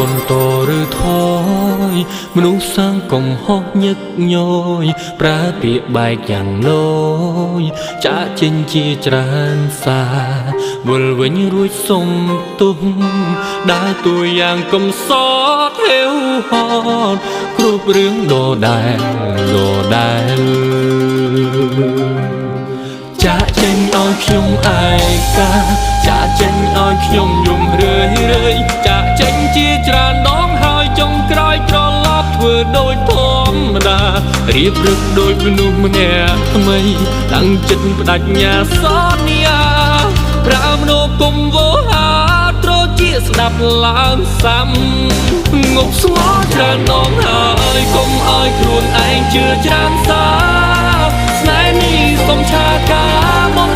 នតឬថយមនុស្សសាងកុំហោះញឹកញយប្រើពាក្យបែកយ៉ាងលយចាក់ចេញជាច្រើនសារវិលវិញរួចសុំទុំដើរតួយ៉ាងកំសត់ហេវហត់គ្រប់រឿងដដែលចាក់ចេញឲ្យខ្ញុំឯកាចាក់ចេញឲ្យខ្ញុំយំរឿយចាក់ចេញជាច្រើនដងហើយចុងក្រោយត្រឡប់ធ្វើដូចធម្មតារៀបរឹកដូចមនុស្សម្នាក់ថ្មីតាំងចិត្តបដិញ្ញាសន្យាប្រាមនោគុំវោហាត្រជាស្ដាប់ឡើងសាំងប់ស្ងោច្រើនដងហើយកុំឲ្យខ្លួនឯងជឿច្រើនសាស្នេហ៍នេះសុំឆាកាមុន